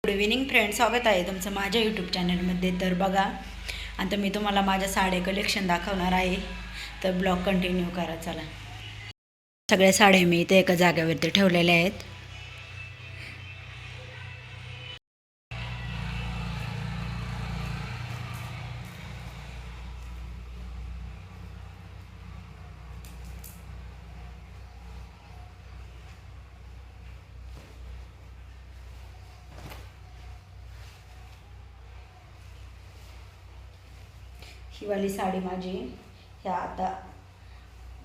Good evening friend, स्वागत आहे तुमचं माझ्या यूट्यूब चॅनलमध्ये. तर बघा, आता मी तुम्हाला माझ्या साड्या कलेक्शन दाखवणार आहे, तर ब्लॉग कंटिन्यू करा. चला, सगळ्या साड्या मी इथे एका जागेवरती ठेवलेल्या आहेत. ही वाली साडी माझी ह्या आता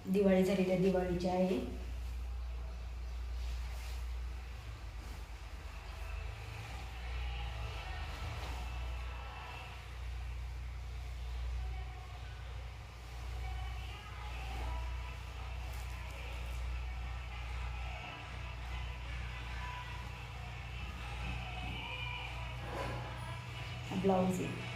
दिवाळी झाली त्या दिवाळीची आहे. ब्लाऊज आहे.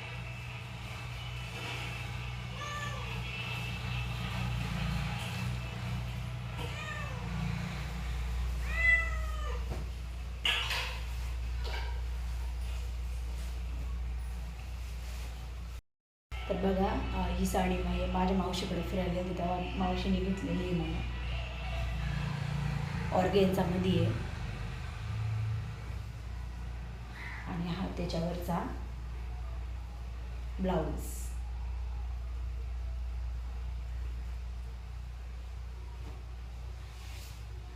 तर बघा, ही साडी माझ्या मावशीकडे फिरायला गेली तेव्हा मावशीने घेतलेली आहे. मला ऑर्गेन्झामध्ये आहे आणि हा त्याच्यावरचा ब्लाऊज.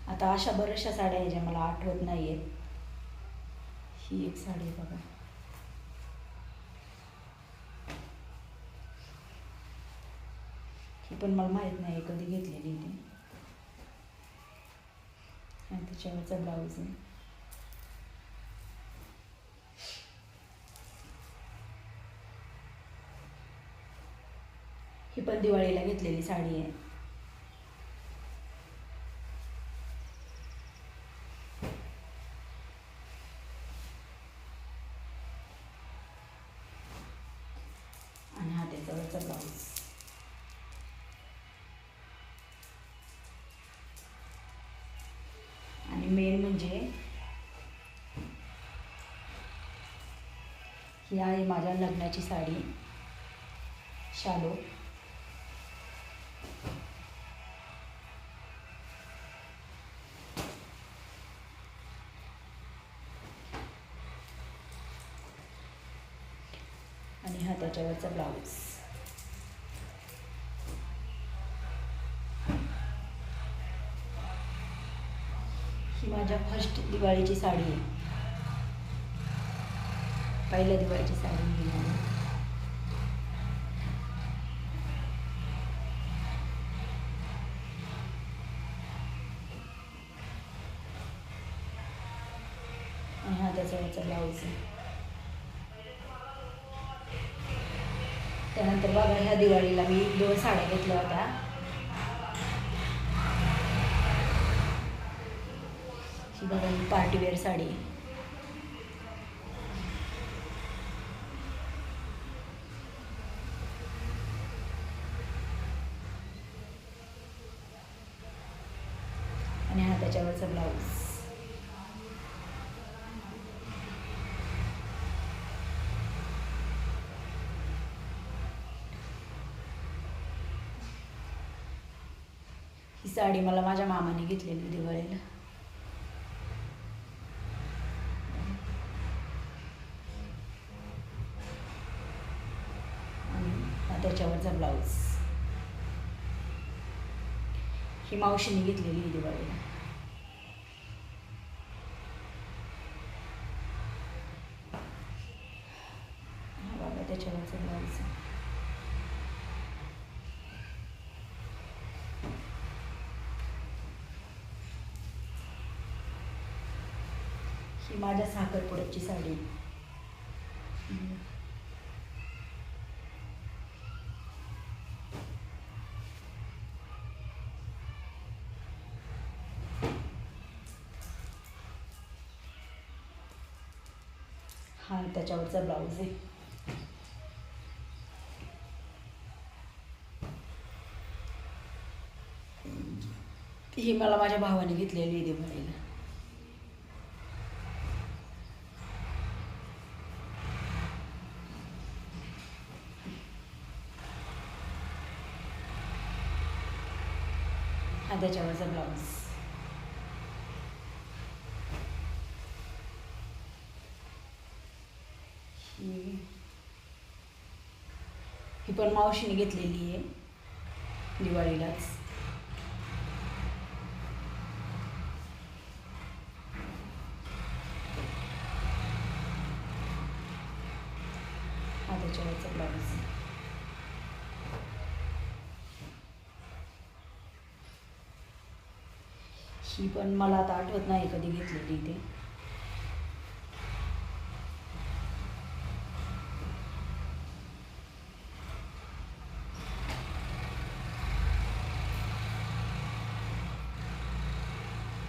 आता अशा बऱ्याचशा साड्या आहे ज्या मला आठवत नाही आहेत. ही एक साडी बघा, ही पण मला माहीत नाही कधी घेतलेली ती. आणि त्याच्यावरचा ब्लाऊज आहे. ही पण दिवाळीला घेतलेली साडी आहे. आणि हा त्याच्यावरचा ब्लाऊज. आणि मेन म्हणजे ही आहे माझ्या लग्नाची साडी, शालो. आणि हा त्याच्यावरचा ब्लाऊज. ही माझ्या फर्स्ट दिवाळीची साडी आहे, पहिल्या दिवाळीची साडी ही आहे. आणि हा त्याच्यावरचा ब्लाऊज आहे. त्यानंतर बघा, ह्या दिवाळीला मी 2 साड्या घेतल्या होत्या. ही बघा, ही पार्टीवेअर साडी. आणि हा त्याच्यावरचा ब्लाऊज. ही साडी मला माझ्या मामाने घेतलेली दिवाळीला. आणि त्याच्यावरचा ब्लाऊज. ही मावशीने घेतलेली दिवाळीला. हा बघा त्याच्यावरचा ब्लाऊज. ही माझ्या साखरपुड्याची साडी. हा त्याच्यावरचा ब्लाऊज आहे. ही मला माझ्या भावाने घेतलेली दिवाळीला. हा त्याच्यावरचा ब्लाऊज. ही पण मावशीने घेतलेली आहे दिवाळीलाच. हा त्याच्यावरचा ब्लाऊज. ही पण मला आता आठवत नाही कधी घेतलेली ते.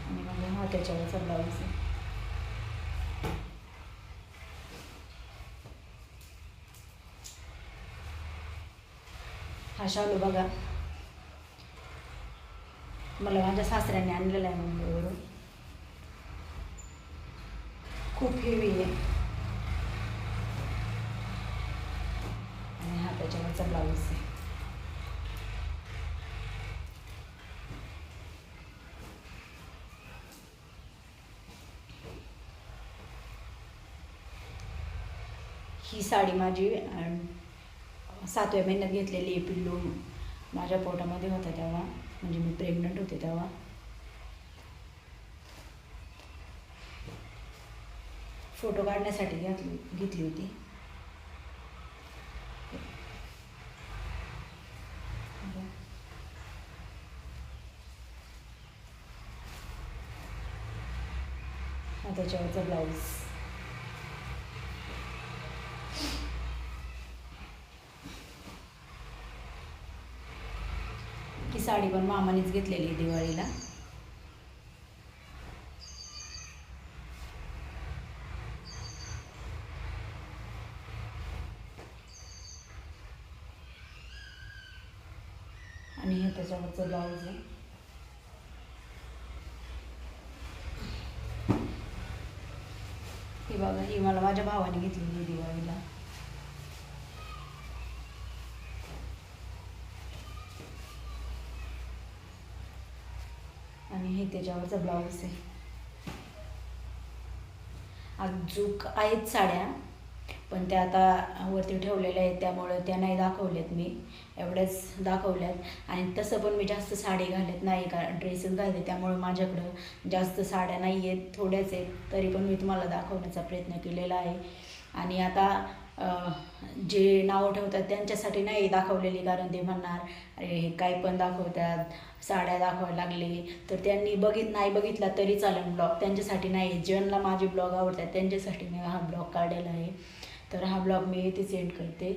आणि मग हा त्याच्यावरचा ब्लाऊज आहे. हा शालू बघा, मला माझ्या सासऱ्याने आणलेला आहे मुंबईवरून. खूप हेवी आहे. आणि हा त्याच्यावरचा ब्लाऊज आहे. ही साडी माझी 7व्या महिन्यात घेतलेली आहे. पिल्लू माझ्या पोटामध्ये होता तेव्हा, म्हणजे मी प्रेग्नंट होते तेव्हा. फोटो काढण्यासाठी घेतली होती. हा त्याच्यावरचा ब्लाऊज. ही साडी पण मामानेच घेतलेली आहे दिवाळीला. आणि हे त्याच्यावरचं ब्लाऊज आहे. ही बघा, ही मला माझ्या भावाने घेतलेली आहे दिवाळीला. आणि हे त्याच्यावरचा ब्लाऊज आहे. अजूक आहेत साड्या, पण त्या आता वरती ठेवलेल्या आहेत, त्यामुळे त्या नाही दाखवल्यात मी. एवढ्याच दाखवल्यात. आणि तसं पण मी जास्त साडी घालत नाही, का ड्रेसच घालते, त्यामुळे माझ्याकडं जास्त साड्या नाही आहेत, थोड्याच आहेत. तरी पण मी तुम्हाला दाखवण्याचा प्रयत्न केलेला आहे. आणि आता जे नावं ठेवतात त्यांच्यासाठी नाही दाखवलेली, कारण ते म्हणणार अरे हे काय पण दाखवतात, साड्या दाखवायला लागले. तर त्यांनी नाही बघितला तरी चालेल ब्लॉग, त्यांच्यासाठी नाही. ज्यांना माझे ब्लॉग आवडतात त्यांच्यासाठी मी हा ब्लॉग काढलेला आहे. तर हा ब्लॉग मी इथे सेंड करते.